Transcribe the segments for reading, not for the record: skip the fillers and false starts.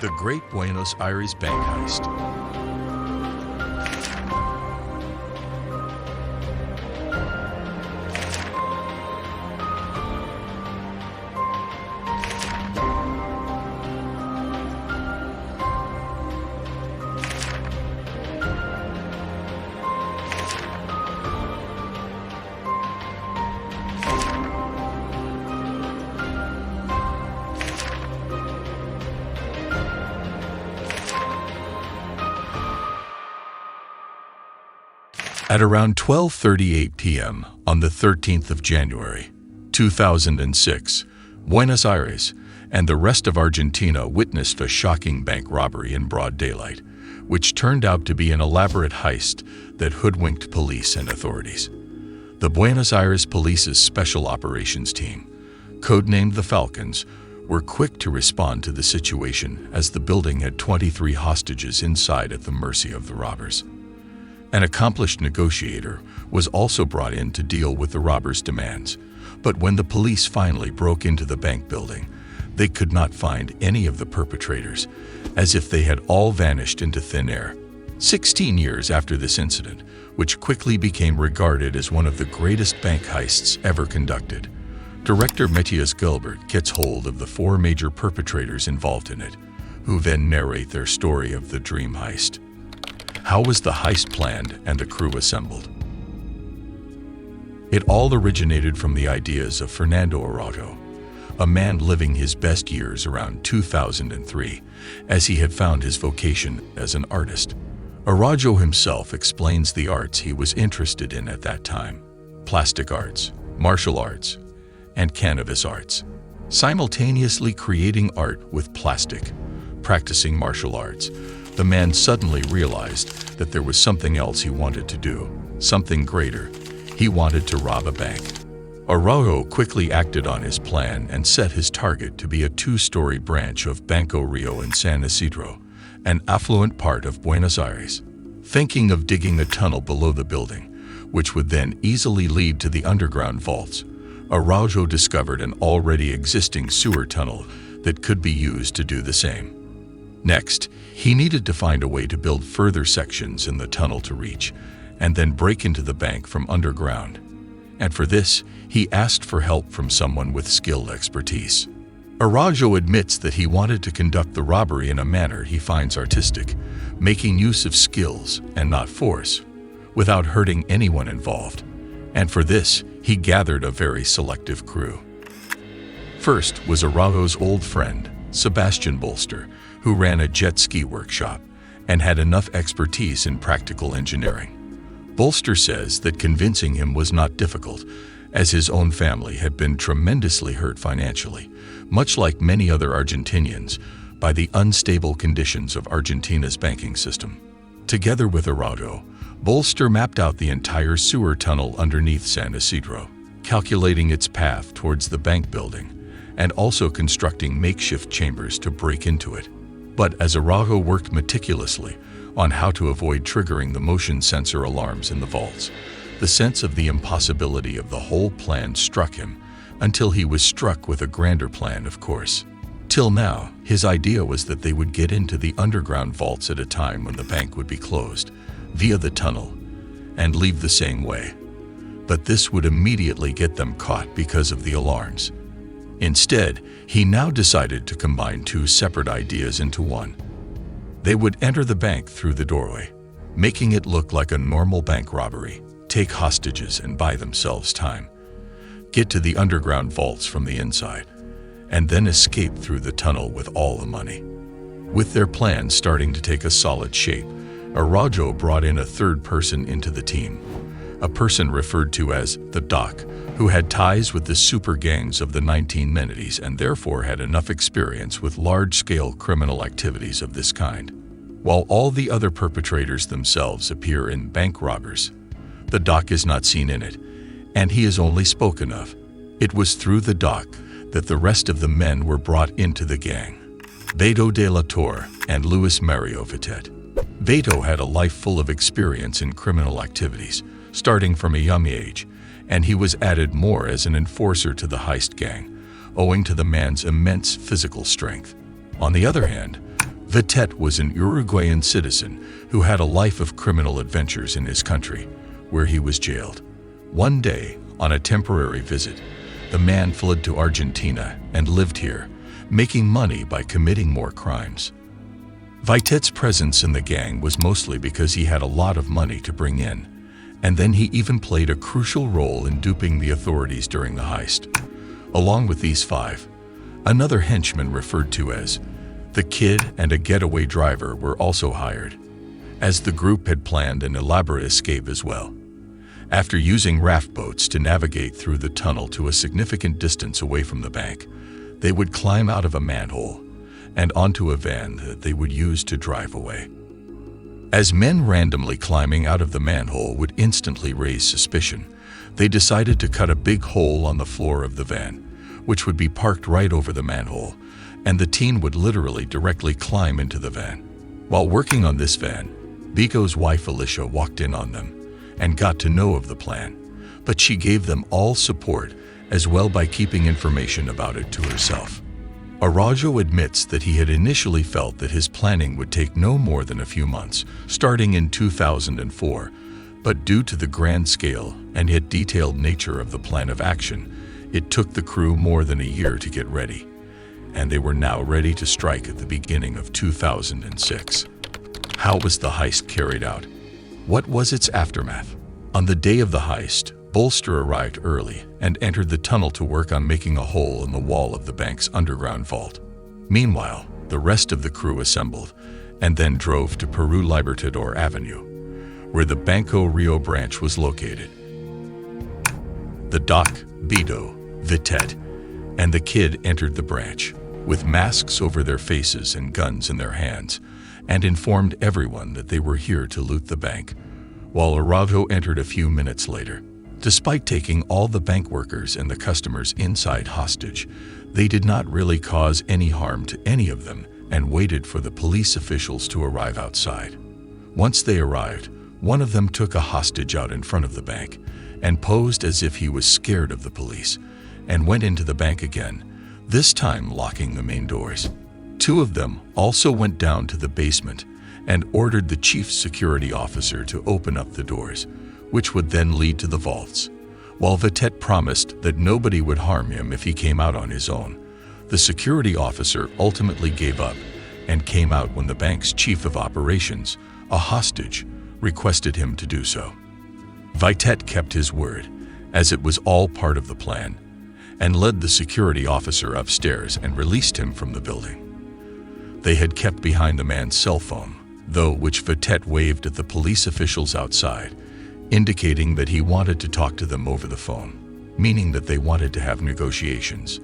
The Great Buenos Aires Bank Heist. At around 12:38 p.m. on the 13th of January, 2006, Buenos Aires and the rest of Argentina witnessed a shocking bank robbery in broad daylight, which turned out to be an elaborate heist that hoodwinked police and authorities. The Buenos Aires Police's Special Operations Team, codenamed the Falcons, were quick to respond to the situation as the building had 23 hostages inside at the mercy of the robbers. An accomplished negotiator was also brought in to deal with the robbers' demands, but when the police finally broke into the bank building, they could not find any of the perpetrators, as if they had all vanished into thin air. 16 years after this incident, which quickly became regarded as one of the greatest bank heists ever conducted, director Matthias Gilbert gets hold of the 4 major perpetrators involved in it, who then narrate their story of the dream heist. How was the heist planned and the crew assembled? It all originated from the ideas of Fernando Araujo, a man living his best years around 2003, as he had found his vocation as an artist. Araujo himself explains the arts he was interested in at that time: plastic arts, martial arts, and canvas arts. Simultaneously creating art with plastic, practicing martial arts, the man suddenly realized that there was something else he wanted to do, something greater. He wanted to rob a bank. Araujo quickly acted on his plan and set his target to be a 2-story branch of Banco Rio in San Isidro, an affluent part of Buenos Aires. Thinking of digging a tunnel below the building, which would then easily lead to the underground vaults, Araujo discovered an already existing sewer tunnel that could be used to do the same. Next, he needed to find a way to build further sections in the tunnel to reach, and then break into the bank from underground. And for this, he asked for help from someone with skilled expertise. Araujo admits that he wanted to conduct the robbery in a manner he finds artistic, making use of skills and not force, without hurting anyone involved. And for this, he gathered a very selective crew. First was Araujo's old friend, Sebastian Bolster, who ran a jet ski workshop and had enough expertise in practical engineering. Bolster says that convincing him was not difficult, as his own family had been tremendously hurt financially, much like many other Argentinians, by the unstable conditions of Argentina's banking system. Together with Araujo, Bolster mapped out the entire sewer tunnel underneath San Isidro, calculating its path towards the bank building, and also constructing makeshift chambers to break into it. But as Araujo worked meticulously on how to avoid triggering the motion sensor alarms in the vaults, the sense of the impossibility of the whole plan struck him, until he was struck with a grander plan, of course. Till now, his idea was that they would get into the underground vaults at a time when the bank would be closed, via the tunnel, and leave the same way. But this would immediately get them caught because of the alarms. Instead, he now decided to combine 2 separate ideas into one. They would enter the bank through the doorway, making it look like a normal bank robbery, take hostages and buy themselves time, get to the underground vaults from the inside, and then escape through the tunnel with all the money. With their plan starting to take a solid shape, Araujo brought in a 3rd person into the team, a person referred to as the Doc, who had ties with the super gangs of the 1990s and therefore had enough experience with large-scale criminal activities of this kind. While all the other perpetrators themselves appear in Bank Robbers, the Doc is not seen in it, and he is only spoken of. It was through the Doc that the rest of the men were brought into the gang: Beto de la Torre and Luis Mario Vitet. Beto had a life full of experience in criminal activities, starting from a young age, and he was added more as an enforcer to the heist gang, owing to the man's immense physical strength. On the other hand, Vitet was an Uruguayan citizen who had a life of criminal adventures in his country, where he was jailed. One day, on a temporary visit, the man fled to Argentina and lived here, making money by committing more crimes. Vitet's presence in the gang was mostly because he had a lot of money to bring in, and then he even played a crucial role in duping the authorities during the heist. Along with these five, another henchman referred to as the Kid and a getaway driver were also hired, as the group had planned an elaborate escape as well. After using raft boats to navigate through the tunnel to a significant distance away from the bank, they would climb out of a manhole and onto a van that they would use to drive away. As men randomly climbing out of the manhole would instantly raise suspicion, they decided to cut a big hole on the floor of the van, which would be parked right over the manhole, and the teen would literally directly climb into the van. While working on this van, Biko's wife Alicia walked in on them and got to know of the plan, but she gave them all support as well by keeping information about it to herself. Araujo admits that he had initially felt that his planning would take no more than a few months, starting in 2004, but due to the grand scale and yet detailed nature of the plan of action, it took the crew more than a year to get ready, and they were now ready to strike at the beginning of 2006. How was the heist carried out? What was its aftermath? On the day of the heist, Bolster arrived early and entered the tunnel to work on making a hole in the wall of the bank's underground vault. Meanwhile, the rest of the crew assembled and then drove to Peru Libertador Avenue, where the Banco Rio branch was located. The Doc, Bito, Vitet, and the Kid entered the branch with masks over their faces and guns in their hands, and informed everyone that they were here to loot the bank, while Araujo entered a few minutes later. Despite taking all the bank workers and the customers inside hostage, they did not really cause any harm to any of them and waited for the police officials to arrive outside. Once they arrived, one of them took a hostage out in front of the bank and posed as if he was scared of the police and went into the bank again, this time locking the main doors. Two of them also went down to the basement and ordered the chief security officer to open up the doors, which would then lead to the vaults. While Vitet promised that nobody would harm him if he came out on his own, the security officer ultimately gave up and came out when the bank's chief of operations, a hostage, requested him to do so. Vitet kept his word, as it was all part of the plan, and led the security officer upstairs and released him from the building. They had kept behind the man's cell phone, though, which Vitet waved at the police officials outside, indicating that he wanted to talk to them over the phone, meaning that they wanted to have negotiations.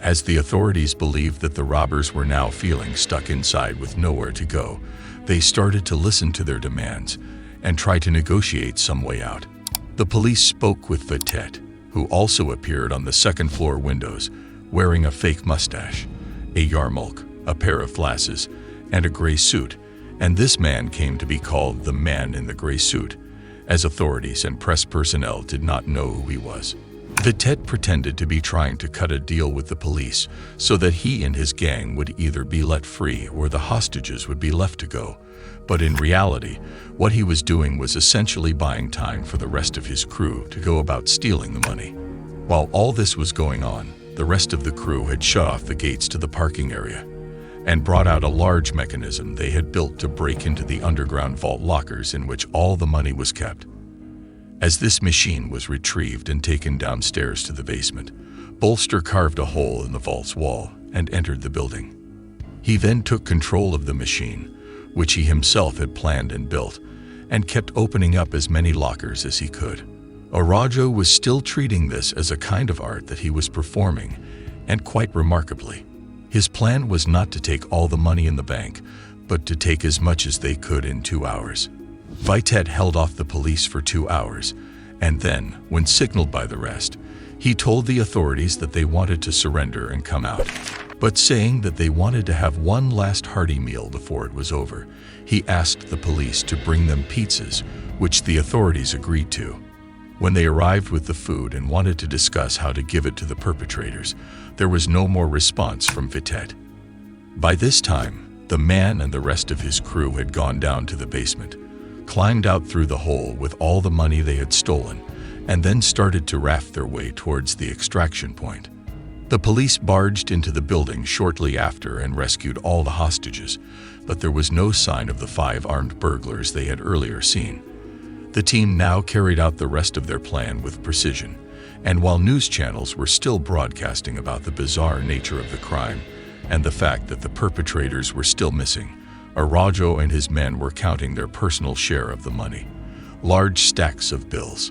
As the authorities believed that the robbers were now feeling stuck inside with nowhere to go, they started to listen to their demands and try to negotiate some way out. The police spoke with Vitet, who also appeared on the second-floor windows, wearing a fake mustache, a yarmulke, a pair of glasses, and a gray suit, and this man came to be called the Man in the Gray Suit, as authorities and press personnel did not know who he was. Vitet pretended to be trying to cut a deal with the police so that he and his gang would either be let free or the hostages would be left to go. But in reality, what he was doing was essentially buying time for the rest of his crew to go about stealing the money. While all this was going on, the rest of the crew had shut off the gates to the parking area and brought out a large mechanism they had built to break into the underground vault lockers in which all the money was kept. As this machine was retrieved and taken downstairs to the basement, Bolster carved a hole in the vault's wall and entered the building. He then took control of the machine, which he himself had planned and built, and kept opening up as many lockers as he could. Araujo was still treating this as a kind of art that he was performing, and quite remarkably, his plan was not to take all the money in the bank, but to take as much as they could in 2 hours. Vitet held off the police for 2 hours, and then, when signaled by the rest, he told the authorities that they wanted to surrender and come out. But saying that they wanted to have one last hearty meal before it was over, he asked the police to bring them pizzas, which the authorities agreed to. When they arrived with the food and wanted to discuss how to give it to the perpetrators, there was no more response from Vitet. By this time, The man and the rest of his crew had gone down to the basement, climbed out through the hole with all the money they had stolen, and then started to raft their way towards the extraction point. The police barged into the building shortly after and rescued all the hostages, but there was no sign of the 5 armed burglars they had earlier seen. The team now carried out the rest of their plan with precision, and while news channels were still broadcasting about the bizarre nature of the crime and the fact that the perpetrators were still missing, Araujo and his men were counting their personal share of the money, large stacks of bills.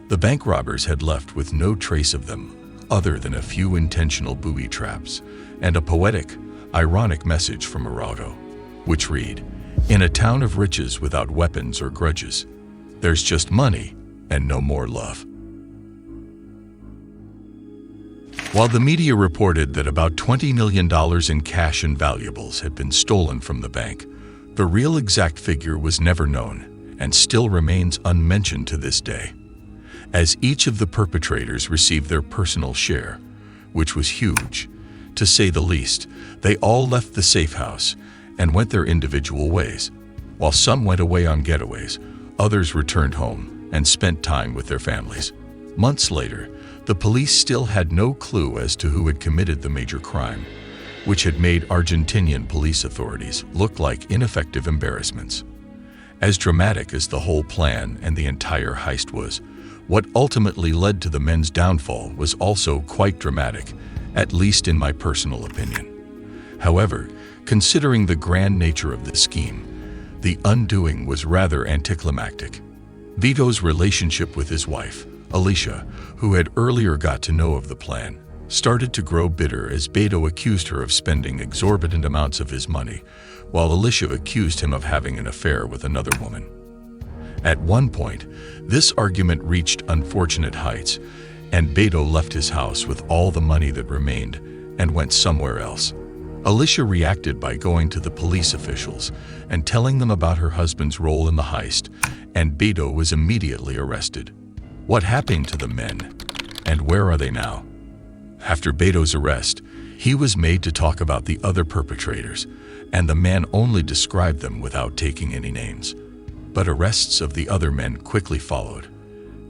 The bank robbers had left with no trace of them other than a few intentional booby traps and a poetic, ironic message from Araujo, which read, "In a town of riches without weapons or grudges, there's just money and no more love." While the media reported that about $20 million in cash and valuables had been stolen from the bank, the real exact figure was never known and still remains unmentioned to this day. As each of the perpetrators received their personal share, which was huge, to say the least, they all left the safe house and went their individual ways. While some went away on getaways, others returned home and spent time with their families. Months later, the police still had no clue as to who had committed the major crime, which had made Argentinian police authorities look like ineffective embarrassments. As dramatic as the whole plan and the entire heist was, what ultimately led to the men's downfall was also quite dramatic, at least in my personal opinion. However, considering the grand nature of the scheme, the undoing was rather anticlimactic. Vito's relationship with his wife, Alicia, who had earlier got to know of the plan, started to grow bitter as Beto accused her of spending exorbitant amounts of his money, while Alicia accused him of having an affair with another woman. At one point, this argument reached unfortunate heights, and Beto left his house with all the money that remained and went somewhere else. Alicia reacted by going to the police officials and telling them about her husband's role in the heist, and Beto was immediately arrested. What happened to the men, and where are they now? After Beto's arrest, he was made to talk about the other perpetrators, and the man only described them without taking any names. But arrests of the other men quickly followed.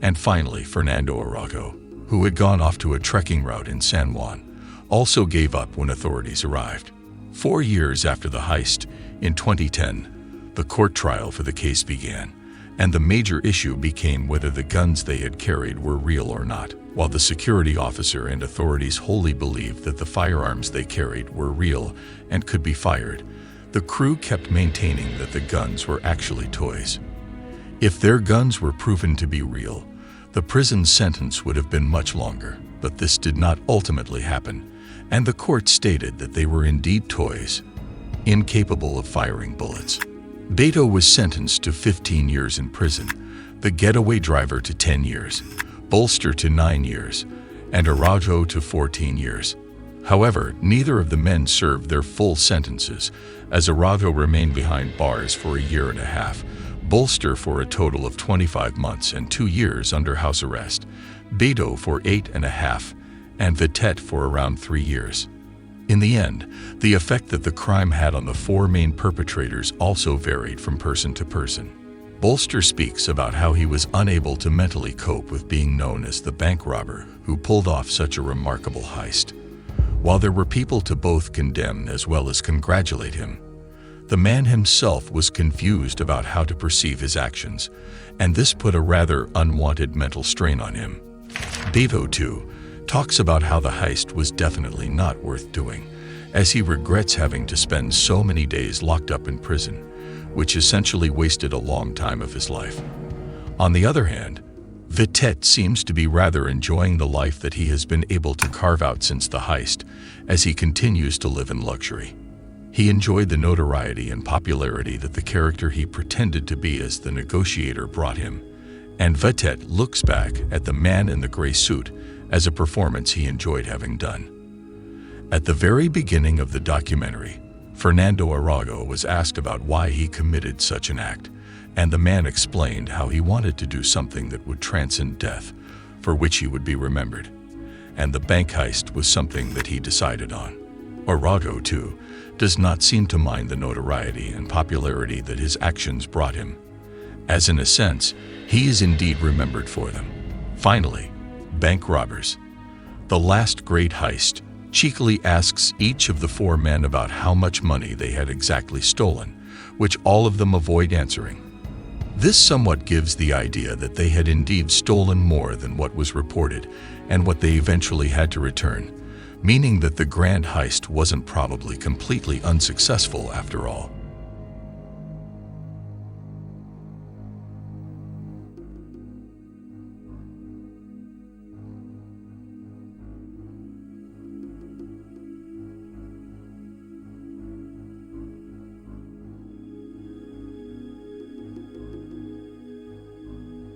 And finally, Fernando Araujo, who had gone off to a trekking route in San Juan, also gave up when authorities arrived. 4 years after the heist, in 2010, the court trial for the case began, and the major issue became whether the guns they had carried were real or not. While the security officer and authorities wholly believed that the firearms they carried were real and could be fired, the crew kept maintaining that the guns were actually toys. If their guns were proven to be real, the prison sentence would have been much longer, but this did not ultimately happen, and the court stated that they were indeed toys, incapable of firing bullets. Beto was sentenced to 15 years in prison, the getaway driver to 10 years, Bolster to 9 years, and Araujo to 14 years. However, neither of the men served their full sentences, as Araujo remained behind bars for a year and a half, Bolster for a total of 25 months and 2 years under house arrest, Beto for 8.5, and Vitet for around 3 years. In the end, the effect that the crime had on the 4 main perpetrators also varied from person to person. Bolster speaks about how he was unable to mentally cope with being known as the bank robber who pulled off such a remarkable heist. While there were people to both condemn as well as congratulate him, the man himself was confused about how to perceive his actions, and this put a rather unwanted mental strain on him. Beto, too, talks about how the heist was definitely not worth doing, as he regrets having to spend so many days locked up in prison, which essentially wasted a long time of his life. On the other hand, Vitet seems to be rather enjoying the life that he has been able to carve out since the heist, as he continues to live in luxury. He enjoyed the notoriety and popularity that the character he pretended to be as the negotiator brought him, and Vitet looks back at the man in the gray suit as a performance he enjoyed having done. At the very beginning of the documentary, Fernando Araujo was asked about why he committed such an act, and the man explained how he wanted to do something that would transcend death, for which he would be remembered, and the bank heist was something that he decided on. Arago, too, does not seem to mind the notoriety and popularity that his actions brought him, as in a sense, he is indeed remembered for them. Finally, bank robbers. The last great heist cheekily asks each of the four men about how much money they had exactly stolen, which all of them avoid answering. This somewhat gives the idea that they had indeed stolen more than what was reported and what they eventually had to return, meaning that the grand heist wasn't probably completely unsuccessful after all.